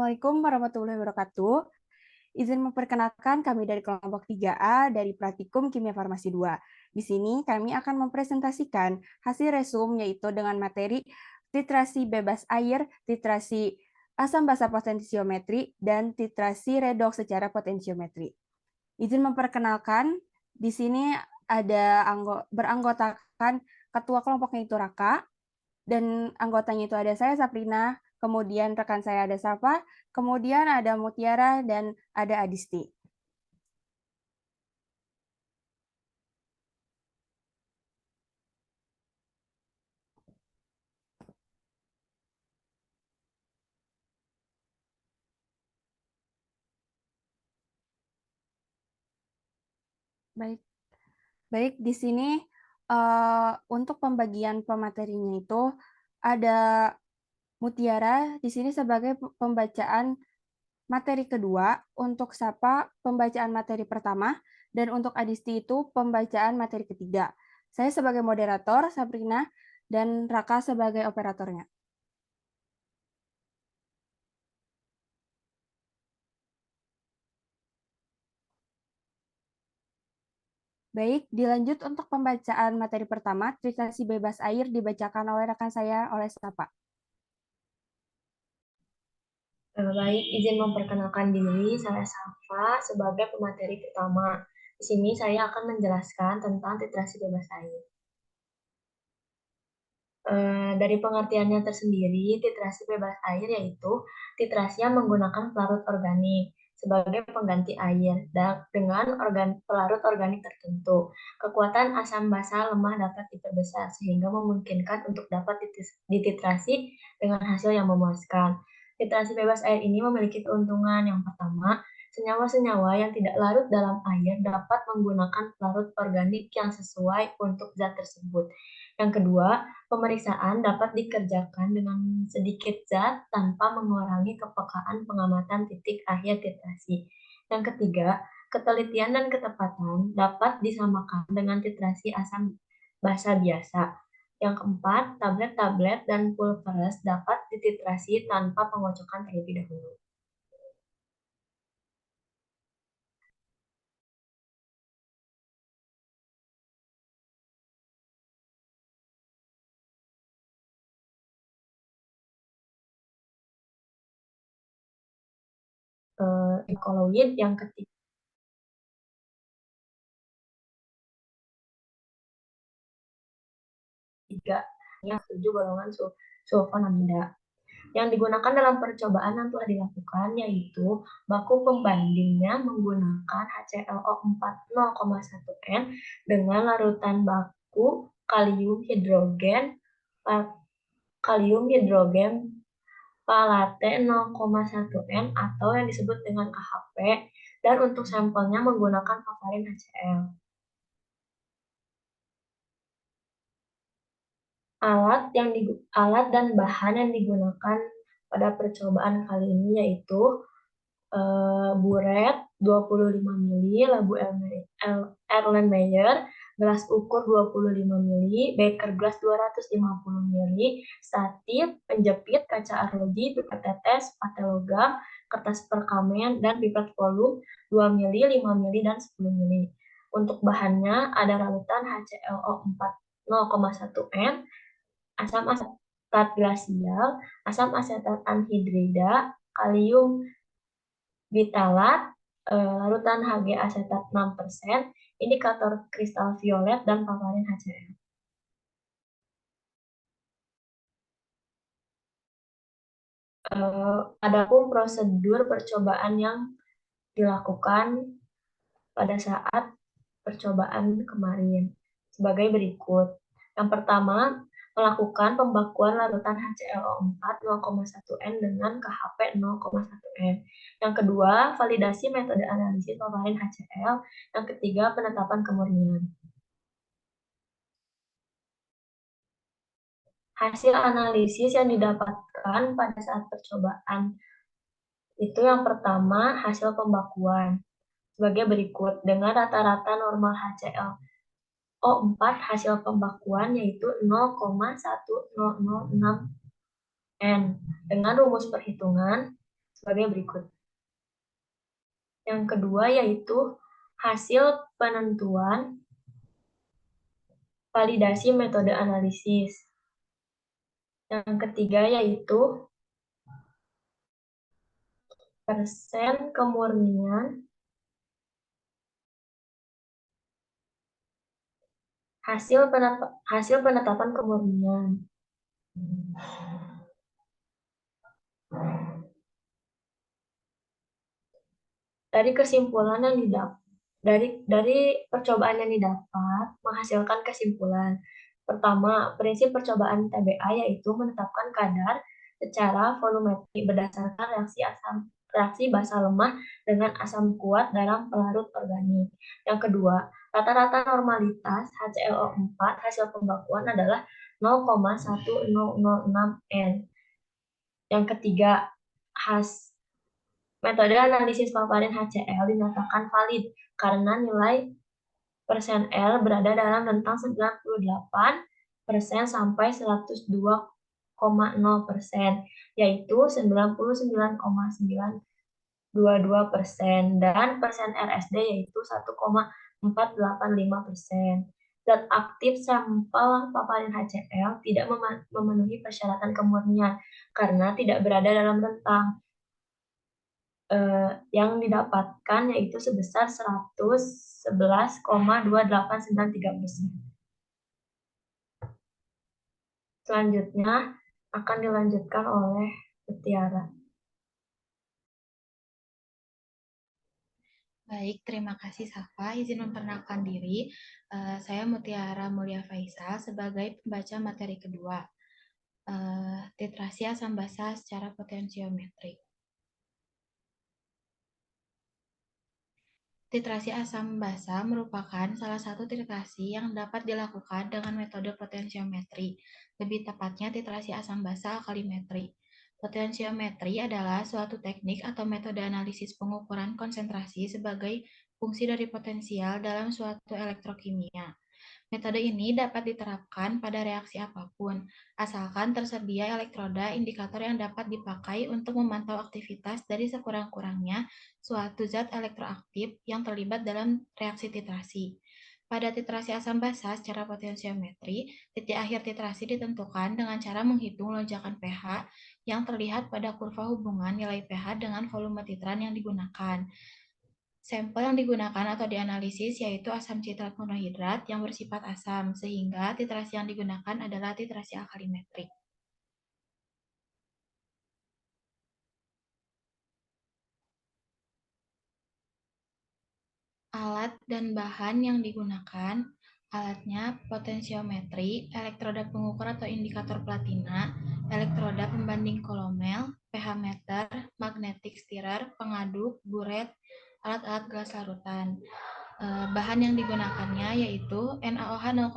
Assalamualaikum warahmatullahi wabarakatuh. Izin memperkenalkan kami dari kelompok 3A dari Praktikum Kimia Farmasi 2. Di sini kami akan mempresentasikan hasil resum yaitu dengan materi titrasi bebas air, titrasi asam basa potensiometri, dan titrasi redoks secara potensiometri. Izin memperkenalkan, di sini ada beranggotakan ketua kelompoknya itu Raka, dan anggotanya itu ada saya Saprina, kemudian rekan saya ada Safa, kemudian ada Mutiara, dan ada Adisti. Baik, baik di sini untuk pembagian pematerinya itu ada Mutiara di sini sebagai pembacaan materi kedua, untuk Sapa pembacaan materi pertama, dan untuk Adisti itu pembacaan materi ketiga. Saya sebagai moderator, Sabrina, dan Raka sebagai operatornya. Baik, dilanjut untuk pembacaan materi pertama, titrasi bebas air dibacakan oleh rekan saya, oleh Sapa. Baik, izin memperkenalkan diri, saya Safa sebagai pemateri pertama. Di sini saya akan menjelaskan tentang titrasi bebas air. Dari pengertiannya tersendiri, titrasi bebas air yaitu titrasi yang menggunakan pelarut organik sebagai pengganti air dan dengan pelarut organik tertentu. Kekuatan asam basa lemah dapat diperbesar sehingga memungkinkan untuk dapat dititrasi dengan hasil yang memuaskan. Titrasi bebas air ini memiliki keuntungan yang pertama, senyawa-senyawa yang tidak larut dalam air dapat menggunakan pelarut organik yang sesuai untuk zat tersebut. Yang kedua, pemeriksaan dapat dikerjakan dengan sedikit zat tanpa mengurangi kepekaan pengamatan titik akhir titrasi. Yang ketiga, ketelitian dan ketepatan dapat disamakan dengan titrasi asam basa biasa. Yang keempat, tablet-tablet dan pulveres dapat dititrasi tanpa pengocokan terlebih dahulu. Alkaloid yang ketiga yang 7 golongan sulfonamida. Yang digunakan dalam percobaan yang telah dilakukan yaitu baku pembandingnya menggunakan HClO4 0,1N dengan larutan baku kalium hidrogen palate 0,1N atau yang disebut dengan KHP, dan untuk sampelnya menggunakan paparin HCl. Alat dan bahan yang digunakan pada percobaan kali ini yaitu buret 25 ml, labu Erlenmeyer, gelas ukur 25 ml, beker gelas 250 ml, statif, penjepit, kaca arloji, pipet tetes, pate logam, kertas perkamen, dan pipet volum 2 ml, 5 ml, dan 10 ml. Untuk bahannya ada larutan HClO4 0,1N, asam asetat glasial, asam asetat anhidrida, kalium bitalat, larutan Hg asetat 6%, indikator kristal violet, dan paparin HCl. Adapun prosedur percobaan yang dilakukan pada saat percobaan kemarin sebagai berikut. Yang pertama, melakukan pembakuan larutan HClO4 0,1N dengan KHP 0,1N. Yang kedua, validasi metode analisis paparin HCl. Yang ketiga, penetapan kemurnian. Hasil analisis yang didapatkan pada saat percobaan itu yang pertama, hasil pembakuan sebagai berikut dengan rata-rata normal HCl O4 hasil pembakuan yaitu 0,1006 N. Dengan rumus perhitungan, sebagai berikut. Yang kedua yaitu hasil penentuan validasi metode analisis. Yang ketiga yaitu persen kemurnian hasil penetapan kemurnian. Dari kesimpulan yang didapat dari percobaan yang didapat menghasilkan kesimpulan. Pertama, prinsip percobaan TBA yaitu menetapkan kadar secara volumetrik berdasarkan reaksi basa lemah dengan asam kuat dalam pelarut organik. Yang kedua, rata-rata normalitas HClO4 hasil pembakuan adalah 0,1006 N. Yang ketiga, metode analisis paparin HCl dinyatakan valid karena nilai persen L berada dalam rentang 98% sampai 102,0%, yaitu 99,922% dan persen RSD yaitu 1,485%. Zat aktif sampel paparin HCl tidak memenuhi persyaratan kemurnian karena tidak berada dalam rentang yang didapatkan yaitu sebesar 111,28993%. Selanjutnya akan dilanjutkan oleh Mutiara. Baik, terima kasih Safa. Izin memperkenalkan diri. Saya Mutiara Mulia Faisal sebagai pembaca materi kedua. Titrasi asam basa secara potensiometrik. Titrasi asam basa merupakan salah satu titrasi yang dapat dilakukan dengan metode potensiometri, lebih tepatnya titrasi asam basa alkalimetri. Potensiometri adalah suatu teknik atau metode analisis pengukuran konsentrasi sebagai fungsi dari potensial dalam suatu elektrokimia. Metode ini dapat diterapkan pada reaksi apapun, asalkan tersedia elektroda indikator yang dapat dipakai untuk memantau aktivitas dari sekurang-kurangnya suatu zat elektroaktif yang terlibat dalam reaksi titrasi. Pada titrasi asam basa secara potensiometri, titik akhir titrasi ditentukan dengan cara menghitung lonjakan pH yang terlihat pada kurva hubungan nilai pH dengan volume titran yang digunakan. Sampel yang digunakan atau dianalisis yaitu asam citrat monohidrat yang bersifat asam, sehingga titrasi yang digunakan adalah titrasi alkalimetrik. Alat dan bahan yang digunakan, alatnya potensiometri, elektroda pengukur atau indikator platina, elektroda pembanding kolomel, pH meter, magnetic stirrer, pengaduk, buret, alat-alat gelas larutan. Bahan yang digunakannya yaitu NaOH 0,1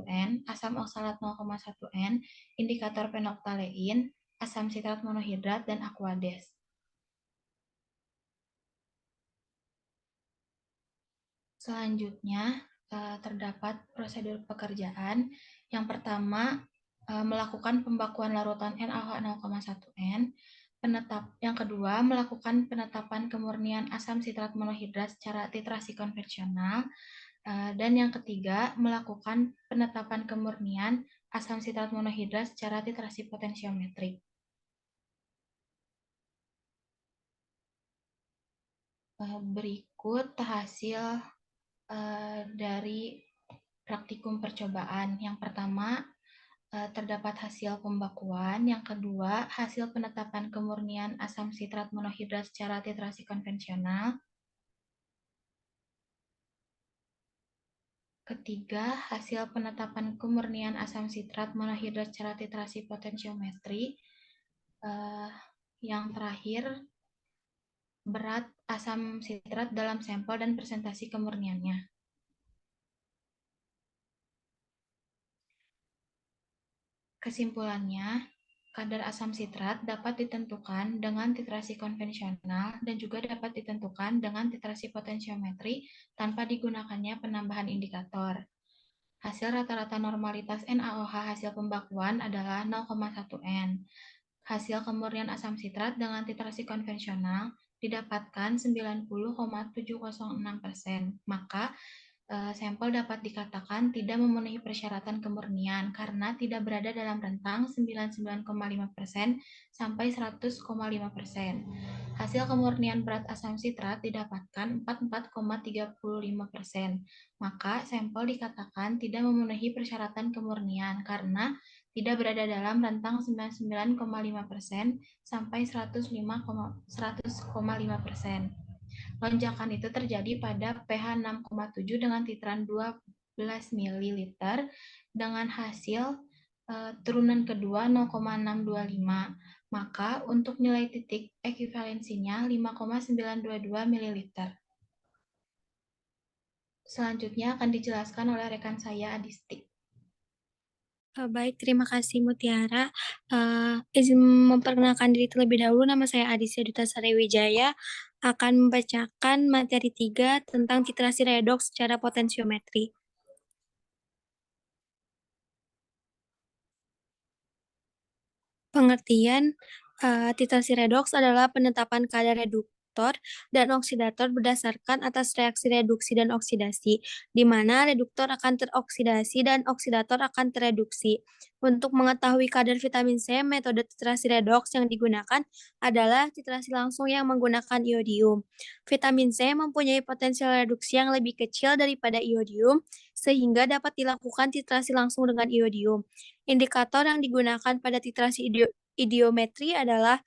N, asam oksalat 0,1 N, indikator fenoktalein, asam sitrat monohidrat, dan aquades. Selanjutnya, terdapat prosedur pekerjaan. Yang pertama, melakukan pembakuan larutan NaOH 0,1 N. Yang kedua, melakukan penetapan kemurnian asam sitrat monohidrat secara titrasi konvensional. Dan yang ketiga, melakukan penetapan kemurnian asam sitrat monohidrat secara titrasi potensiometrik. Berikut hasil dari praktikum percobaan. Yang pertama, terdapat hasil pembakuan. Yang kedua, hasil penetapan kemurnian asam sitrat monohidrat secara titrasi konvensional. Ketiga, hasil penetapan kemurnian asam sitrat monohidrat secara titrasi potensiometri. Yang terakhir, berat asam sitrat dalam sampel dan presentasi kemurniannya. Kesimpulannya, kadar asam sitrat dapat ditentukan dengan titrasi konvensional dan juga dapat ditentukan dengan titrasi potensiometri tanpa digunakannya penambahan indikator. Hasil rata-rata normalitas NaOH hasil pembakuan adalah 0,1 N. Hasil kemurnian asam sitrat dengan titrasi konvensional didapatkan 90,706%, maka sampel dapat dikatakan tidak memenuhi persyaratan kemurnian karena tidak berada dalam rentang 99,5% sampai 100,5%. Hasil kemurnian berat asam sitrat didapatkan 44,35%, maka sampel dikatakan tidak memenuhi persyaratan kemurnian karena tidak berada dalam rentang 99,5% sampai 100,5%. Lonjakan itu terjadi pada pH 6,7 dengan titran 12 ml dengan hasil turunan kedua 0,625. Maka untuk nilai titik ekuivalensinya 5,922 ml. Selanjutnya akan dijelaskan oleh rekan saya Adisti. Baik, terima kasih Mutiara. Izin memperkenalkan diri terlebih dahulu, nama saya Adisya Duta Wijaya, akan membacakan materi 3 tentang titrasi redoks secara potensiometri. Pengertian titrasi redoks adalah penetapan kadar reduktor dan oksidator berdasarkan atas reaksi reduksi dan oksidasi, di mana reduktor akan teroksidasi dan oksidator akan tereduksi. Untuk mengetahui kadar vitamin C, metode titrasi redoks yang digunakan adalah titrasi langsung yang menggunakan iodium. Vitamin C mempunyai potensial reduksi yang lebih kecil daripada iodium, sehingga dapat dilakukan titrasi langsung dengan iodium. Indikator yang digunakan pada titrasi idiometri adalah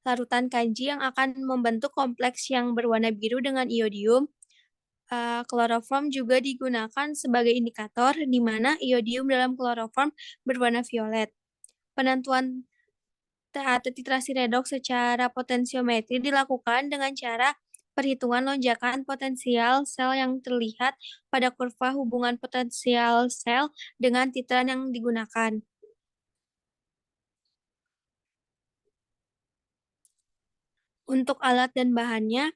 larutan kanji yang akan membentuk kompleks yang berwarna biru dengan iodium. Kloroform juga digunakan sebagai indikator di mana iodium dalam kloroform berwarna violet. Penentuan titrasi redoks secara potensiometri dilakukan dengan cara perhitungan lonjakan potensial sel yang terlihat pada kurva hubungan potensial sel dengan titran yang digunakan. Untuk alat dan bahannya,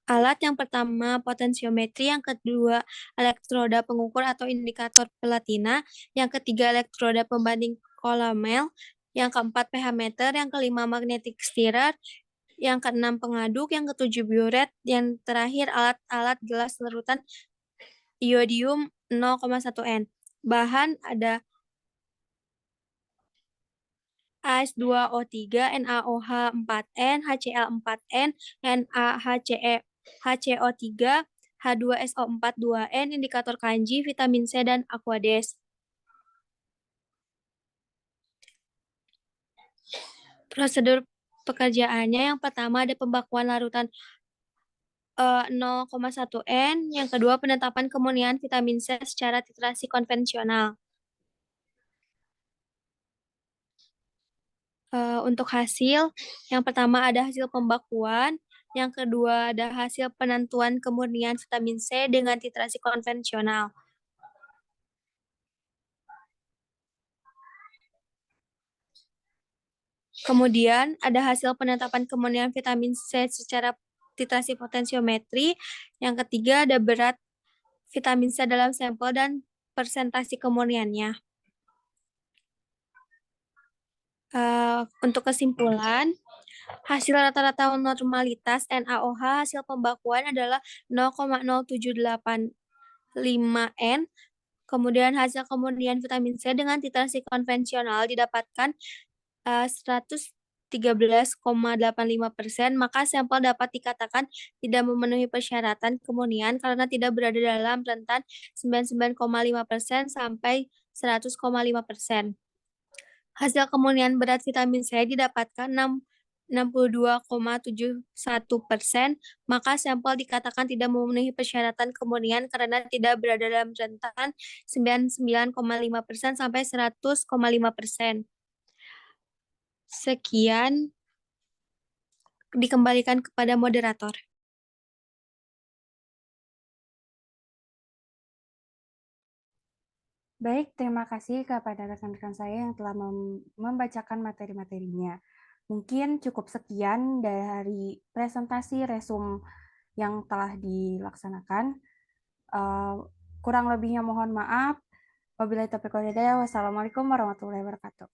alat yang pertama potensiometri, yang kedua elektroda pengukur atau indikator platina, yang ketiga elektroda pembanding kolomel, yang keempat pH meter, yang kelima magnetic stirrer, yang keenam pengaduk, yang ketujuh biuret, yang terakhir alat-alat gelas larutan iodium 0,1 N. Bahan ada AS2O3, NaOH 4N, HCl 4N, HCO3, H2SO4 2N, indikator kanji, vitamin C, dan Aquades. Prosedur pekerjaannya, yang pertama ada pembakuan larutan 0,1 N, yang kedua penetapan kemurnian vitamin C secara titrasi konvensional. Untuk hasil, yang pertama ada hasil pembakuan, yang kedua ada hasil penentuan kemurnian vitamin C dengan titrasi konvensional. Kemudian ada hasil penetapan kemurnian vitamin C secara titrasi potensiometri. Yang ketiga ada berat vitamin C dalam sampel dan persentase kemurniannya. Untuk kesimpulan, hasil rata-rata normalitas NaOH hasil pembakuan adalah 0,0785 N. Kemudian hasil kemurnian vitamin C dengan titrasi konvensional didapatkan 113,85%, maka sampel dapat dikatakan tidak memenuhi persyaratan kemurnian karena tidak berada dalam rentan 99,5% sampai 100,5%. Hasil kemurnian berat vitamin C didapatkan 62,71%, maka sampel dikatakan tidak memenuhi persyaratan kemurnian karena tidak berada dalam rentan 99,5% sampai 100,5%. Sekian, dikembalikan kepada moderator. Baik, terima kasih kepada rekan-rekan saya yang telah membacakan materi-materinya. Mungkin cukup sekian dari presentasi resum yang telah dilaksanakan. Kurang lebihnya mohon maaf. Wabillahi taufiq wal hidayah. Wassalamualaikum warahmatullahi wabarakatuh.